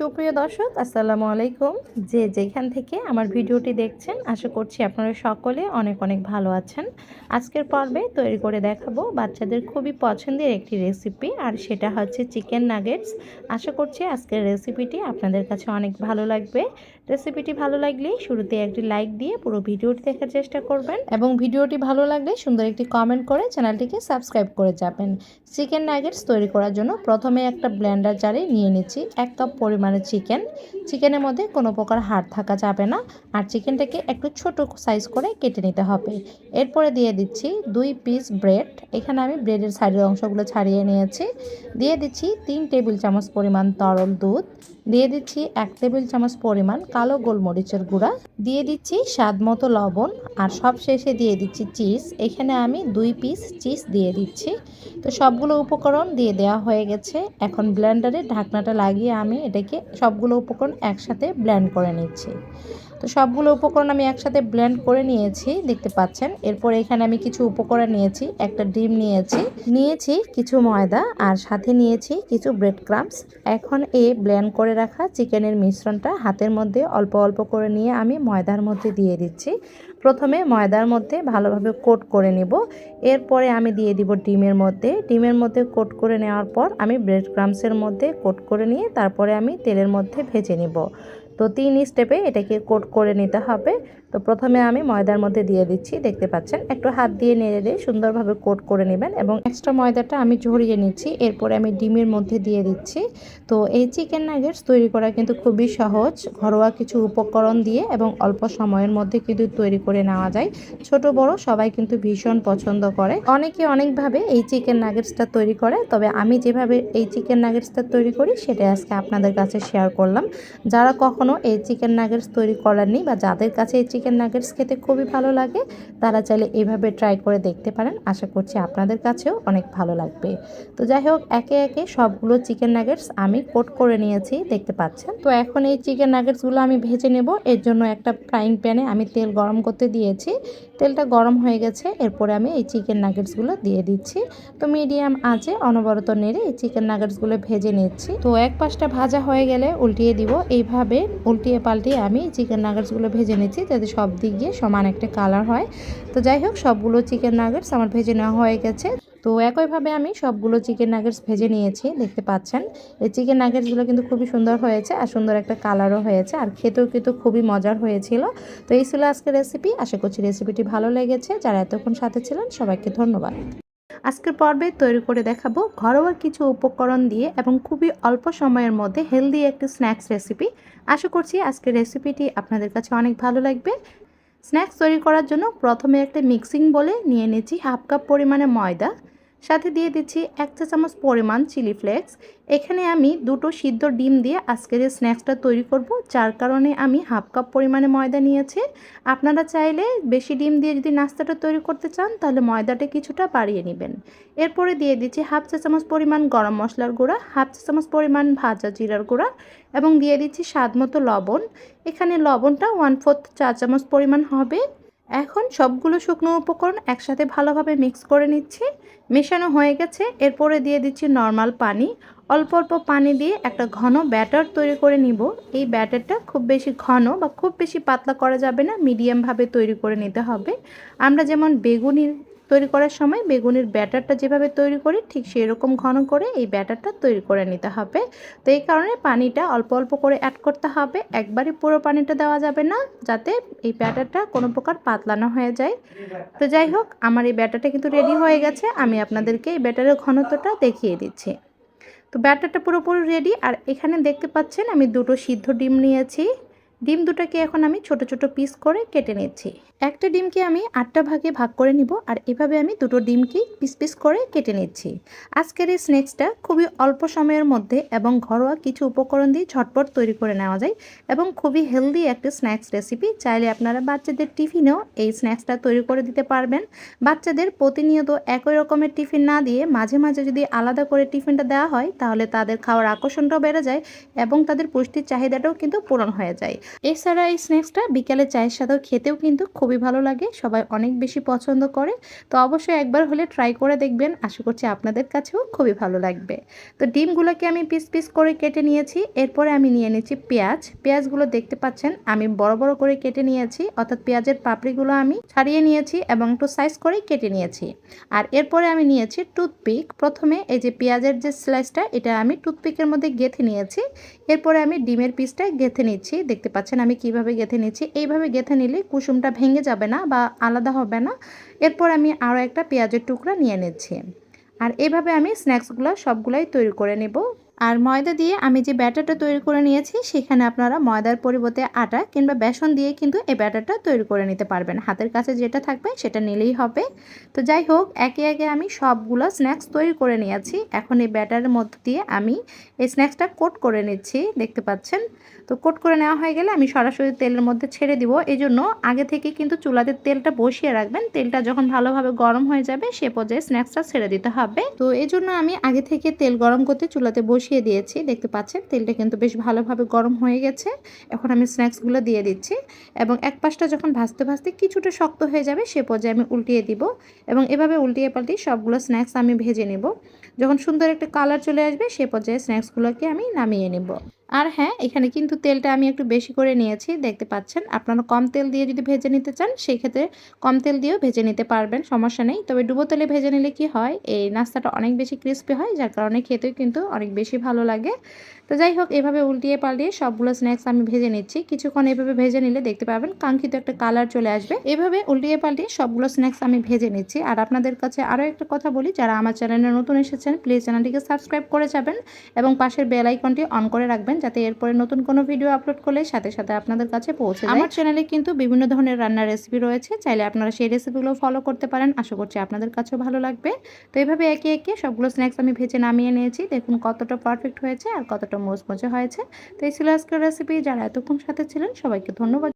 সুপ্রিয় দর্শক আসসালামু আলাইকুম। যে যেখান থেকে আমার ভিডিওটি দেখছেন আশা করছি আপনারা সকলে অনেক অনেক ভালো আছেন। আজকের পর্বে তৈরি করে দেখাবো বাচ্চাদের খুবই পছন্দের একটি রেসিপি, আর সেটা হচ্ছে চিকেন নাগেটস। আশা করছি আজকের রেসিপিটি আপনাদের কাছে অনেক ভালো লাগবে। রেসিপিটি ভালো লাগলে শুরুতে একটি লাইক দিয়ে পুরো ভিডিওটি দেখার চেষ্টা করবেন এবং ভিডিওটি ভালো লাগলে সুন্দর একটি কমেন্ট করে চ্যানেলটিকে সাবস্ক্রাইব করে যাবেন। চিকেন নাগেটস তৈরি করার জন্য প্রথমে একটা ব্লেন্ডার জারে নিয়ে নিচ্ছি 1 কাপ পরিমাণে চিকেনের মধ্যে কোনো প্রকার হাড় থাকা যাবে না, আর চিকেনটাকে একটু ছোট সাইজ করে কেটে নিতে হবে। এরপরে দিয়ে দিচ্ছি 2 পিস ব্রেড। এখানে আমি ব্রেডের সাইডের অংশগুলো ছাড়িয়ে নিয়েছি। দিয়ে দিচ্ছি 3 টেবিল চামচ পরিমাণ তরল দুধ। দিয়ে দিচ্ছি 1 টেবিল চামচ পরিমাণ কালো গোলমরিচের গুঁড়া। দিয়ে দিচ্ছি স্বাদ মতো লবণ, আর সব শেষে দিয়ে দিচ্ছি চিজ। এখানে আমি 2 পিস চিজ দিয়ে দিচ্ছি। তো সবগুলো উপকরণ দিয়ে দেওয়া হয়ে গেছে। এখন ব্লেন্ডারে ঢাকনাটা লাগিয়ে আমি এটাকে সবগুলো উপকরণ একসাথে ব্লেন্ড করে নিচ্ছি। তো সবগুলো উপকরণ আমি একসাথে ব্লেন্ড করে নিয়েছি, দেখতে পাচ্ছেন। এরপর এখানে আমি কিছু উপকরণ নিয়েছি, একটা ডিম নিয়েছি কিছু ময়দা, আর সাথে নিয়েছি কিছু ব্রেড ক্রাম্বস। এখন এই ব্লেন্ড করে রাখা চিকেনের মিশ্রণটা হাতের মধ্যে অল্প অল্প করে নিয়ে আমি ময়দার মধ্যে দিয়ে দিচ্ছি। প্রথমে ময়দার মধ্যে ভালোভাবে কোট করে নেব। এরপরে আমি দিয়ে দিব ডিমের মধ্যে কোট করে নেওয়ার পর আমি ব্রেড ক্রাম্বসের মধ্যে কোট করে নিয়ে তারপরে আমি তেলের মধ্যে ভেজে নেব। তো 3 স্টেপে এটাকে কোট করে নিতে হবে। তো প্রথমে আমি ময়দার মধ্যে দিয়ে দিচ্ছি, দেখতে পাচ্ছেন। একটু হাত দিয়ে নেড়ে দিয়ে সুন্দরভাবে কোট করে নেবেন এবং এক্সট্রা ময়দাটা আমি ঝরিয়ে নিচ্ছি। এরপরে আমি ডিমের মধ্যে দিয়ে দিচ্ছি। তো এই চিকেন নাগেটস তৈরি করা কিন্তু খুবই সহজ, ঘরোয়া কিছু উপকরণ দিয়ে এবং অল্প সময়ের মধ্যে কিন্তু তৈরি করে নেওয়া যায়। ছোট বড় সবাই কিন্তু ভীষণ পছন্দ করে। অনেকে অনেকভাবে এই চিকেন নাগেটসটা তৈরি করে, তবে আমি যেভাবে এই চিকেন নাগেটসটা তৈরি করি সেটা আজকে আপনাদের কাছে শেয়ার করলাম। যারা কখনো এই চিকেন নাগেটস তৈরি করেননি বা যাদের কাছে এই চিকেন নাগেটস খেতে খুবই ভালো লাগে, তারা চাইলে এইভাবে ট্রাই করে দেখতে পারেন। আশা করছি আপনাদের কাছেও অনেক ভালো লাগবে। তো যাই হোক, একে একে সবগুলো চিকেন নাগেটস আমি কোট করে নিয়েছি, দেখতে পাচ্ছেন। তো এখন এই চিকেন নাগেটসগুলো আমি ভেজে নেব। এর জন্য একটা ফ্রাইং প্যানে আমি তেল গরম করতে দিয়েছি। তেলটা গরম হয়ে গেছে। এরপরে আমি এই চিকেন নাগেটসগুলো দিয়ে দিচ্ছি। তো মিডিয়াম আঁচে অনবরত নেড়ে এই চিকেন নাগেটসগুলো ভেজে নিচ্ছি। তো এক পাশটা ভাজা হয়ে গেলে উল্টিয়ে দিব। এইভাবে উল্টিয়ে পাল্টিয়ে আমি চিকেন নাগেটসগুলো ভেজে নিচ্ছি যাতে সব দিক দিয়ে সমান একটা কালার হয়। তো যাই হোক, সবগুলো চিকেন নাগেটস আমার ভেজে নেওয়া হয়ে গেছে। তো একইভাবে আমি সবগুলো চিকেন নাগেটস ভেজে নিয়েছি, দেখতে পাচ্ছেন। এই চিকেন নাগেটসগুলো কিন্তু খুবই সুন্দর হয়েছে, আর সুন্দর একটা কালারও হয়েছে, আর খেতেও কিন্তু খুবই মজার হয়েছিল। তো এই ছিল আজকের রেসিপি। আশা করছি রেসিপিটি ভালো লেগেছে। যারা এতক্ষণ সাথে ছিলেন সবাইকে ধন্যবাদ। আজকের পর্বে তৈরি করে দেখাবো ঘরোয়া কিছু উপকরণ দিয়ে এবং খুবই অল্প সময়ের মধ্যে হেলদি একটি স্ন্যাক্স রেসিপি। আশা করছি আজকের রেসিপিটি আপনাদের কাছে অনেক ভালো লাগবে। স্ন্যাক্স তৈরি করার জন্য প্রথমে একটা মিক্সিং বোলে নিয়ে নিচ্ছি 1/2 কাপ পরিমাণে ময়দা। সাথে দিয়ে দিচ্ছি 1 চা চামচ পরিমাণ চিলি ফ্লেক্স। এখানে আমি 2টো সিদ্ধ ডিম দিয়ে আজকের এই স্ন্যাক্সটা তৈরি করব, যার কারণে আমি 1/2 কাপ পরিমাণে ময়দা নিয়েছি। আপনারা চাইলে বেশি ডিম দিয়ে যদি নাস্তাটা তৈরি করতে চান তাহলে ময়দাটা কিছুটা বাড়িয়ে নেবেন। এরপরে দিয়ে দিচ্ছি 1/2 চা চামচ পরিমাণ গরম মশলার গুঁড়া, 1/2 চা চামচ পরিমাণ ভাজা জিরার গুঁড়া এবং দিয়ে দিচ্ছি স্বাদ মতো লবণ। এখানে লবণটা 1/4 চা চামচ পরিমাণ হবে। এখন সবগুলো শুকনো উপকরণ একসাথে ভালোভাবে মিক্স করে নিচ্ছি। মেশানো হয়ে গেছে। এরপরে দিয়ে দিচ্ছি নর্মাল পানি। অল্প অল্প পানি দিয়ে একটা ঘন ব্যাটার তৈরি করে নিব। এই ব্যাটারটা খুব বেশি ঘন বা খুব বেশি পাতলা করা যাবে না, মিডিয়ামভাবে তৈরি করে নিতে হবে। আমরা যেমন বেগুনি তৈরি করার সময় বেগুনের ব্যাটারটা যেভাবে তৈরি করি ঠিক সেরকম ঘন করে এই ব্যাটারটা তৈরি করে নিতে হবে। তো এই কারণে পানিটা অল্প অল্প করে অ্যাড করতে হবে, একবারে পুরো পানিটা দেওয়া যাবে না, যাতে এই ব্যাটারটা কোনো প্রকার পাতলা না হয়ে যায়। তো যাই হোক, আমার এই ব্যাটারটা কিন্তু রেডি হয়ে গেছে। আমি আপনাদেরকে এই ব্যাটারের ঘনত্বটা দেখিয়ে দিচ্ছি। তো ব্যাটারটা পুরোপুরি রেডি। আর এখানে দেখতে পাচ্ছেন আমি 2টো সিদ্ধ ডিম নিয়েছি। ডিম দুটাকে এখন আমি ছোট ছোট পিস করে কেটে নিচ্ছি। একটা ডিমকে আমি 8টা ভাগে ভাগ করে নিব, আর এভাবে আমি 2টো ডিমকে পিস পিস করে কেটে নিচ্ছি। আজকের এই স্ন্যাক্সটা খুবই অল্প সময়ের মধ্যে এবং ঘরোয়া কিছু উপকরণ দিয়ে ঝটপট তৈরি করে নেওয়া যায় এবং খুবই হেলদি একটা স্ন্যাক্স রেসিপি। চাইলে আপনারা বাচ্চাদের টিফিনেও এই স্ন্যাক্সটা তৈরি করে দিতে পারবেন। বাচ্চাদের প্রতিনিয়ত একই রকমের টিফিন না দিয়ে মাঝে মাঝে যদি আলাদা করে টিফিনটা দেওয়া হয় তাহলে তাদের খাওয়ার আকর্ষণটাও বেড়ে যায় এবং তাদের পুষ্টির চাহিদাটাও কিন্তু পূরণ হয়ে যায়। এছাড়া এই স্ন্যাক্সটা বিকালে চায়ের সাথেও খেতেও কিন্তু খুবই ভালো লাগে, সবাই অনেক বেশি পছন্দ করে। তো অবশ্যই একবার হলে ট্রাই করে দেখবেন, আশা করছি আপনাদের কাছেও খুবই ভালো লাগবে। তো ডিমগুলোকে আমি পিস পিস করে কেটে নিয়েছি। এরপরে আমি নিয়ে নিচ্ছি পেঁয়াজগুলো দেখতে পাচ্ছেন আমি বড় বড় করে কেটে নিয়েছি, অর্থাৎ পেঁয়াজের পাপড়িগুলো আমি ছাড়িয়ে নিয়েছি এবং একটু সাইজ করে কেটে নিয়েছি। আর এরপরে আমি নিয়েছি টুথপিক। প্রথমে এই যে পেঁয়াজের যে স্লাইসটা এটা আমি টুথপিকের মধ্যে গেঁথে নিয়েছি। এরপরে আমি ডিমের পিসটা গেঁথে নিচ্ছি। দেখতে পাচ্ছেন আমি কিভাবে গেঁথে নিচ্ছি। এইভাবে গেঁথে নিলে কুসুমটা ভেঙে যাবে না বা আলাদা হবে না। এরপর আমি আরও একটা পেঁয়াজের টুকরা নিয়ে নিচ্ছি। আর এভাবে আমি স্ন্যাক্সগুলো সবগুলাই তৈরি করে নেব। আর ময়দা দিয়ে আমি যে ব্যাটারটা তৈরি করে নিয়েছি সেখানে আপনারা ময়দার পরিবর্তে আটা কিংবা বেসন দিয়ে কিন্তু এই ব্যাটারটা তৈরি করে নিতে পারবেন। হাতের কাছে যেটা থাকবে সেটা নিলেই হবে। তো যাই হোক, একে একে আমি সবগুলো স্ন্যাক্স তৈরি করে নিয়েছি। এখন এই ব্যাটারের মধ্য দিয়ে আমি এই স্ন্যাক্সটা কোট করে নিচ্ছি, দেখতে পাচ্ছেন। তো কোট করে নেওয়া হয়ে গেলে আমি সরাসরি তেলের মধ্যে ছেড়ে দিব। এই জন্য আগে থেকে কিন্তু চুলাতে তেলটা বসিয়ে রাখবেন। তেলটা যখন ভালোভাবে গরম হয়ে যাবে সে পর্যায়ে স্ন্যাক্সটা ছেড়ে দিতে হবে। তো এই জন্য আমি আগে থেকে তেল গরম করতে চুলাতে বসিয়ে দিয়েছি। দেখতে পাচ্ছেন তেলটা কিন্তু বেশ ভালোভাবে গরম হয়ে গেছে। এখন আমি স্ন্যাক্সগুলো দিয়ে দিচ্ছি এবং এক পাশটা যখন ভাজতে ভাজতে কিছুটা শক্ত হয়ে যাবে সে পর্যায়ে আমি উল্টিয়ে দিব এবং এভাবে উল্টিয়ে পাল্টিয়ে সবগুলো স্ন্যাক্স আমি ভেজে নেব। যখন সুন্দর একটা কালার চলে আসবে সে পর্যায়ে স্ন্যাক্সগুলোকে আমি নামিয়ে নেব। আর হ্যাঁ, এখানে কিন্তু তেলটা আমি একটু বেশি করে নিয়েছি, দেখতে পাচ্ছেন। আপনারা কম তেল দিয়ে যদি ভেজে নিতে চান সেই ক্ষেত্রে কম তেল দিয়েও ভেজে নিতে পারবেন, সমস্যা নেই। তবে ডুবো তেলে ভেজে নিলে কি হয়, এই নাস্তাটা অনেক বেশি ক্রিস্পি হয়, যার কারণে খেতেও কিন্তু অনেক বেশি ভালো লাগে। তো যাই হোক, এভাবে উল্টিয়ে পাল্টিয়ে সবগুলো স্ন্যাক্স আমি ভেজে নিচ্ছি। কিছুক্ষণ এভাবে ভেজে নিলে দেখতে পাবেন কাঙ্ক্ষিত একটা কালার চলে আসবে। এভাবে উল্টিয়ে পাল্টিয়ে সবগুলো স্ন্যাক্স আমি ভেজে নিচ্ছি। আর আপনাদের কাছে আরও একটা কথা বলি, যারা আমার চ্যানেলে নতুন এসেছেন প্লিজ চ্যানেলটিকে সাবস্ক্রাইব করে যাবেন এবং পাশের বেল আইকনটি অন করে রাখবেন, যাতে এরপরে নতুন কোনো ভিডিও আপলোড করলে সাথে সাথে আপনাদের কাছে পৌঁছে যায়। আমার চ্যানেলে কিন্তু বিভিন্ন ধরনের রান্নার রেসিপি রয়েছে, চাইলে আপনারা সেই রেসিপিগুলো ফলো করতে পারেন। আশা করছি আপনাদের কাছেও ভালো লাগবে। তো এইভাবে একে একে সবগুলো স্ন্যাক্স আমি ভেজে নামিয়ে নিয়েছি। দেখুন কতটা পারফেক্ট হয়েছে আর কতটা মুচমুচে হয়েছে। তো এই ছিল আজকের রেসিপি। যারা এতক্ষণ সাথে ছিলেন সবাইকে ধন্যবাদ।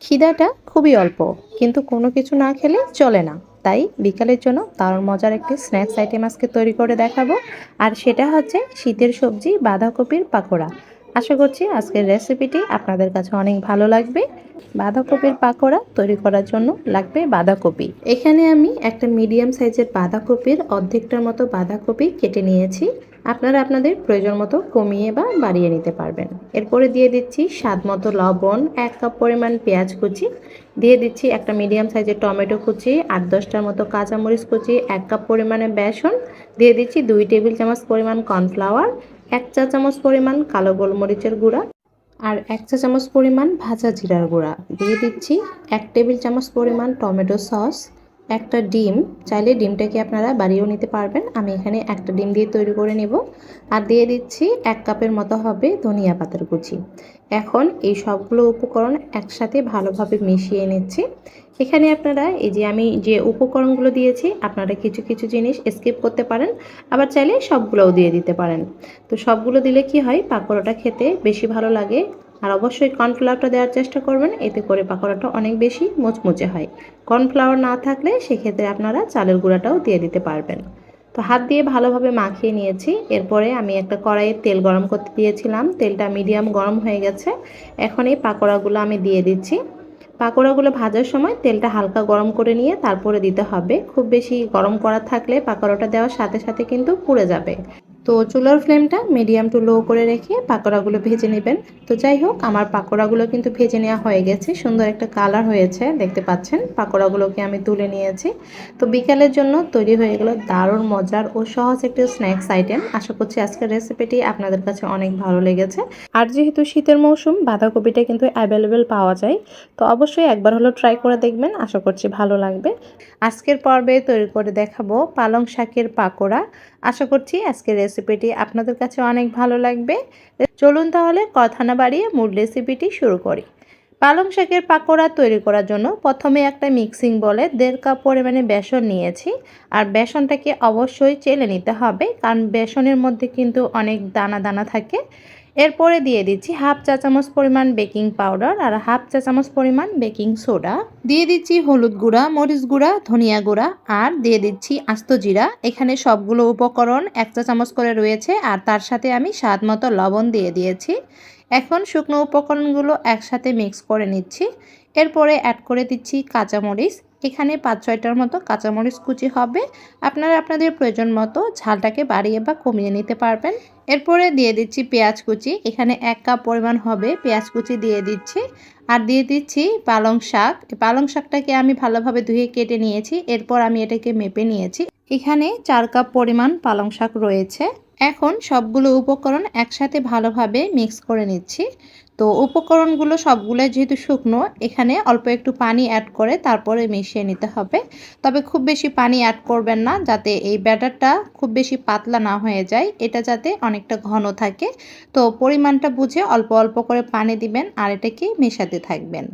খিদাটা খুবই অল্প, কিন্তু কোনো কিছু না খেলে চলে না। তাই বিকালের জন্য দারুণ মজার একটি স্ন্যাক্স আইটেম আজকে তৈরি করে দেখাবো। আর সেটা হচ্ছে শীতের সবজি বাঁধাকপির পাকোড়া। আশা করছি আজকের রেসিপিটি আপনাদের কাছে অনেক ভালো লাগবে। বাঁধাকপির পাকোড়া তৈরি করার জন্য লাগবে বাঁধাকপি। এখানে আমি একটা মিডিয়াম সাইজের বাঁধাকপির অর্ধেকটার মতো বাঁধাকপি কেটে নিয়েছি। আপনারা আপনাদের প্রয়োজন মতো কমিয়ে বা বাড়িয়ে নিতে পারবেন। এরপরে দিয়ে দিচ্ছি স্বাদ মতো লবণ, 1 কাপ পরিমাণ পেঁয়াজ কুচি, দিয়ে দিচ্ছি একটা মিডিয়াম সাইজের টমেটো কুচি, 8-10টার মতো কাঁচামরিচ কুচি, 1 কাপ পরিমাণে বেসন, দিয়ে দিচ্ছি 2 টেবিল চামচ পরিমাণ কর্নফ্লাওয়ার, 1 চা চামচ পরিমাণ কালো গোলমরিচের গুঁড়া আর 1 চা চামচ পরিমাণ ভাজা জিরার গুঁড়া, দিয়ে দিচ্ছি 1 টেবিল চামচ পরিমাণ টমেটো সস, একটা ডিম, চাইলে ডিমটাকে আপনারা বাড়িয়েও নিতে পারবেন, আমি এখানে একটা ডিম দিয়ে তৈরি করে নেব। আর দিয়ে দিচ্ছি 1 কাপের মতো হবে ধনিয়া পাতার কুচি। এখন এই সবগুলো উপকরণ একসাথে ভালোভাবে মিশিয়ে নিচ্ছি। এখানে আপনারা এই যে আমি যে উপকরণগুলো দিয়েছি আপনারা কিছু কিছু জিনিস স্কিপ করতে পারেন, আবার চাইলে সবগুলোও দিয়ে দিতে পারেন। তো সবগুলো দিলে কি হয়, পাকোড়াটা খেতে বেশি ভালো লাগে। আর অবশ্যই কর্নফ্লাওয়ারটা দেওয়ার চেষ্টা করবেন, এতে করে পাকোড়াটা অনেক বেশি মুচমুচে হয়। কর্নফ্লাওয়ার না থাকলে সেক্ষেত্রে আপনারা চালের গুঁড়াটাও দিয়ে দিতে পারবেন। তো হাত দিয়ে ভালোভাবে মাখিয়ে নিয়েছি। এরপরে আমি একটা কড়াইয়ে তেল গরম করতে দিয়েছিলাম, তেলটা মিডিয়াম গরম হয়ে গেছে। এখন এই পাকোড়াগুলো আমি দিয়ে দিচ্ছি। পাকোড়াগুলো ভাজার সময় তেলটা হালকা গরম করে নিয়ে তারপরে দিতে হবে। খুব বেশি গরম করা থাকলে পাকোড়াটা দেওয়ার সাথে সাথে কিন্তু পুড়ে যাবে। তো চুলার ফ্লেমটা মিডিয়াম টু লো করে রেখে পাকোড়াগুলো ভেজে নেবেন। তো যাই হোক, আমার পাকোড়াগুলো কিন্তু ভেজে নেওয়া হয়ে গেছে, সুন্দর একটা কালার হয়েছে, দেখতে পাচ্ছেন। পাকোড়াগুলোকে আমি তুলে নিয়েছি। তো বিকালের জন্য তৈরি হয়ে গেল দারুণ মজার ও সহজ একটা স্ন্যাক্স আইটেম। আশা করছি আজকের রেসিপিটি আপনাদের কাছে অনেক ভালো লেগেছে। আর যেহেতু শীতের মৌসুম, বাঁধাকপিটা কিন্তু অ্যাভেলেবেল পাওয়া যায়। তো অবশ্যই একবার হলো ট্রাই করে দেখবেন, আশা করছি ভালো লাগবে। আজকের পর্বে তৈরি করে দেখাবো পালং শাকের পাকোড়া। আশা করছি আজকের রেসিপিটি আপনাদের কাছে অনেক ভালো লাগবে। চলুন তাহলে কথা না বাড়িয়ে মূল রেসিপিটি শুরু করি। পালং শাকের পাকোড়া তৈরি করার জন্য প্রথমে একটা মিক্সিং বলে 1.5 কাপ পরিমাণে বেসন নিয়েছি। আর বেসনটাকে অবশ্যই চেলে নিতে হবে, কারণ বেসনের মধ্যে কিন্তু অনেক দানা দানা থাকে। এরপরে দিয়ে দিচ্ছি 1/2 চা চামচ পরিমাণ বেকিং পাউডার আর 1/2 চা চামচ পরিমাণ বেকিং সোডা, দিয়ে দিচ্ছি হলুদ গুঁড়া, মরিচ গুঁড়া, ধনিয়া গুঁড়া আর দিয়ে দিচ্ছি আস্ত জিরা। এখানে সবগুলো উপকরণ 1 চা চামচ করে রয়েছে আর তার সাথে আমি স্বাদ মতো লবণ দিয়ে দিয়েছি। এখন শুকনো উপকরণগুলো একসাথে মিক্স করে নিচ্ছি। এরপরে অ্যাড করে দিচ্ছি কাঁচামরিচ। এখানে ৫-৬টার মতো কাঁচামরিচ কুচি হবে। আপনারা আপনাদের প্রয়োজন মতো ঝালটাকে বাড়িয়ে বা কমিয়ে নিতে পারবেন। এরপরে দিয়ে দিচ্ছি পেঁয়াজ কুচি। এখানে ১ কাপ পরিমাণ হবে পেঁয়াজ কুচি দিয়ে দিচ্ছি। আর দিয়ে দিচ্ছি পালং শাক। পালং শাকটাকে আমি ভালোভাবে ধুয়ে কেটে নিয়েছি। এরপর আমি এটাকে মেপে নিয়েছি। এখানে ৪ কাপ পরিমাণ পালং শাক রয়েছে। এখন সবগুলো উপকরণ একসাথে ভালোভাবে মিক্স করে নিচ্ছি। তো উপকরণগুলো সবগুলো যেহেতু শুকনো, এখানে অল্প একটু পানি অ্যাড করে তারপরে মিশিয়ে নিতে হবে। তবে খুব বেশি পানি অ্যাড করবেন না, যাতে এই ব্যাটারটা খুব বেশি পাতলা না হয়ে যায়। এটা যাতে অনেকটা ঘন থাকে। তো পরিমাণটা বুঝে অল্প অল্প করে পানি দিবেন আর এটাকে মেশাতে থাকবেন।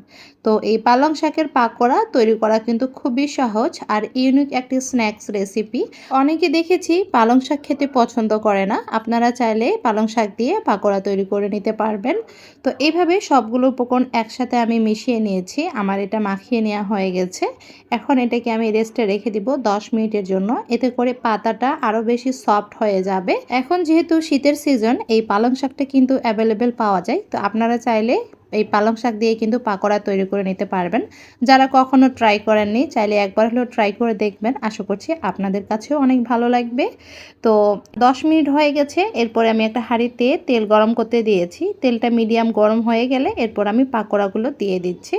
তো এই পালং শাকের পাকোড়া তৈরি করা কিন্তু খুবই সহজ আর ইউনিক একটি স্ন্যাক্স রেসিপি। অনেকে দেখেছি পালং শাক খেতে পছন্দ করে না। আপনারা চাইলে পালং শাক দিয়ে পাকোড়া তৈরি করে নিতে পারবেন। তো এইভাবে সবগুলো উপকরণ একসাথে আমি মিশিয়ে নিয়েছি। আমার এটা মাখিয়ে নেওয়া হয়ে গেছে। এখন এটাকে আমি রেস্টে রেখে দিব ১০ মিনিটের জন্য। এতে করে পাতাটা আরও বেশি সফট হয়ে যাবে। এখন যেহেতু শীতের সিজন, এই পালং শাকটা কিন্তু অ্যাভেলেবেল পাওয়া যায়। তো আপনারা চাইলে এই পালং শাক দিয়ে কিন্তু পাকোড়া তৈরি করে নিতে পারবেন। যারা কখনো ট্রাই করেননি, চাইলে একবার হলেও ট্রাই করে দেখবেন। আশা করছি আপনাদের কাছেও অনেক ভালো লাগবে। তো ১০ মিনিট হয়ে গেছে। এরপরে আমি একটা হাঁড়িতে তেল গরম করতে দিয়েছি। তেলটা মিডিয়াম গরম হয়ে গেলে এরপর আমি পাকোড়াগুলো দিয়ে দিচ্ছি।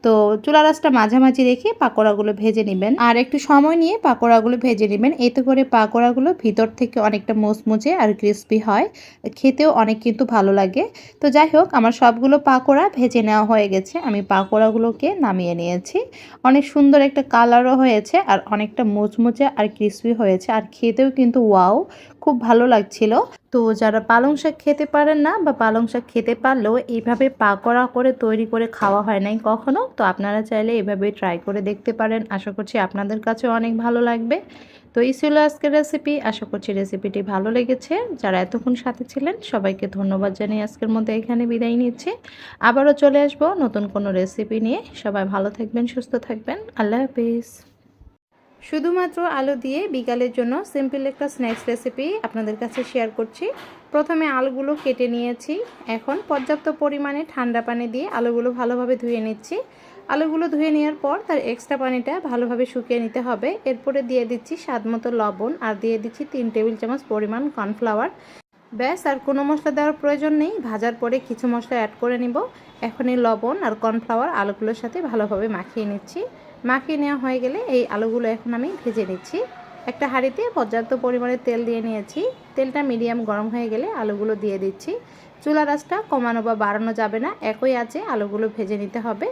তো চুলার আঁচটা মাঝামাঝি রেখে পাকোড়াগুলো ভেজে নেবেন আর একটু সময় নিয়ে পাকোড়াগুলো ভেজে নেবেন। এতে করে পাকোড়াগুলো ভিতর থেকে অনেকটা মুচমুচে আর ক্রিস্পি হয়, খেতেও অনেক কিন্তু ভালো লাগে। তো যাই হোক, আমার সবগুলো পাকোড়া ভেজে নেওয়া হয়ে গেছে। আমি পাকোড়াগুলোকে নামিয়ে নিয়েছি। অনেক সুন্দর একটা কালারও হয়েছে আর অনেকটা মুচমুচে আর ক্রিস্পি হয়েছে আর খেতেও কিন্তু ওয়াও, খুব ভালো লাগছিল। তো যারা পালং শাক খেতে পারেন না বা পালং শাক খেতে পারলেও এইভাবে পাকোড়া করে তৈরি করে খাওয়া হয় নাই কখনো, তো আপনারা চাইলে এভাবে ট্রাই করে দেখতে পারেন। আশা করছি আপনাদের কাছেও অনেক ভালো লাগবে। তো এই ছিল আজকের রেসিপি। আশা করছি রেসিপিটি ভালো লেগেছে। যারা এতক্ষণ সাথে ছিলেন সবাইকে ধন্যবাদ জানিয়ে আজকের মতো এখানে বিদায় নিচ্ছি। আবারও চলে আসবো নতুন কোনো রেসিপি নিয়ে। সবাই ভালো থাকবেন, সুস্থ থাকবেন। আল্লাহ হাফিজ। শুধুমাত্র আলু দিয়ে বিকালের জন্য সিম্পল একটা স্ন্যাক্স রেসিপি আপনাদের কাছে শেয়ার করছি। প্রথমে আলুগুলো কেটে নিয়েছি। এখন পর্যাপ্ত পরিমাণে ঠান্ডা পানি দিয়ে আলুগুলো ভালোভাবে ধুয়ে নিচ্ছি। আলুগুলো ধুয়ে নেওয়ার পর তার এক্সট্রা পানিটা ভালোভাবে শুকিয়ে নিতে হবে। এরপরে দিয়ে দিচ্ছি স্বাদমতো লবণ আর দিয়ে দিচ্ছি ৩ টেবিল চামচ পরিমাণ কর্নফ্লাওয়ার। ব্যাস, আর কোনো মশলা দেওয়ার প্রয়োজন নেই। ভাজার পরে কিছু মশলা অ্যাড করে নিব। এখন এই লবণ আর কর্নফ্লাওয়ার আলুগুলোর সাথে ভালোভাবে মাখিয়ে নিচ্ছি। মাখিয়ে নেওয়া হয়ে গেলে এই আলুগুলো এখন আমি ভেজে নিচ্ছি। একটা হাঁড়িতে পর্যাপ্ত পরিমাণে তেল দিয়ে নিয়েছি। তেলটা মিডিয়াম গরম হয়ে গেলে আলুগুলো দিয়ে দিচ্ছি। চুলার আঁচটা কমানো বা বাড়ানো যাবে না, একই আঁচে আলুগুলো ভেজে নিতে হবে।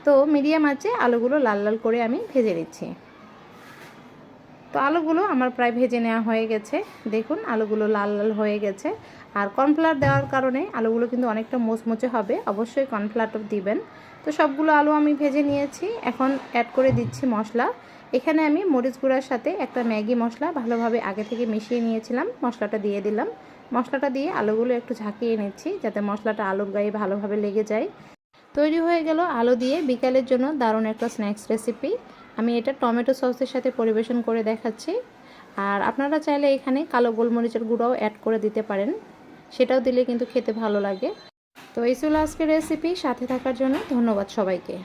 তো মিডিয়াম আঁচে আলুগুলো লাল লাল করে আমি ভেজে নিচ্ছি। তো আলুগুলো আমার প্রায় ভেজে নেওয়া হয়ে গেছে। দেখুন আলুগুলো লাল লাল হয়ে গেছে। আর কর্নফ্লাওয়ার দেওয়ার কারণে আলুগুলো কিন্তু অনেকটা মুচমুচে হবে। অবশ্যই কর্নফ্লাওয়ারটা দিবেন। তো সবগুলো আলু আমি ভেজে নিয়েছি। এখন অ্যাড করে দিচ্ছি মশলা। এখানে আমি মরিচ গুঁড়ার সাথে একটা ম্যাগি মশলা ভালোভাবে আগে থেকে মিশিয়ে নিয়েছিলাম, মশলাটা দিয়ে দিলাম। মশলাটা দিয়ে আলুগুলো একটু ঝাঁকিয়ে নিচ্ছি যাতে মশলাটা আলুর গায়ে ভালোভাবে লেগে যায়। তৈরি হয়ে গেল আলু দিয়ে বিকালের জন্য দারুণ একটা স্ন্যাক্স রেসিপি। আমি এটা টমেটো সসের সাথে পরিবেশন করে দেখাচ্ছি। আর আপনারা চাইলে এখানে কালো গোলমরিচের গুঁড়াও অ্যাড করে দিতে পারেন, সেটাও দিলে কিন্তু খেতে ভালো লাগে। তো এই ছিল আজকের রেসিপি। সাথে থাকার জন্য ধন্যবাদ সবাইকে।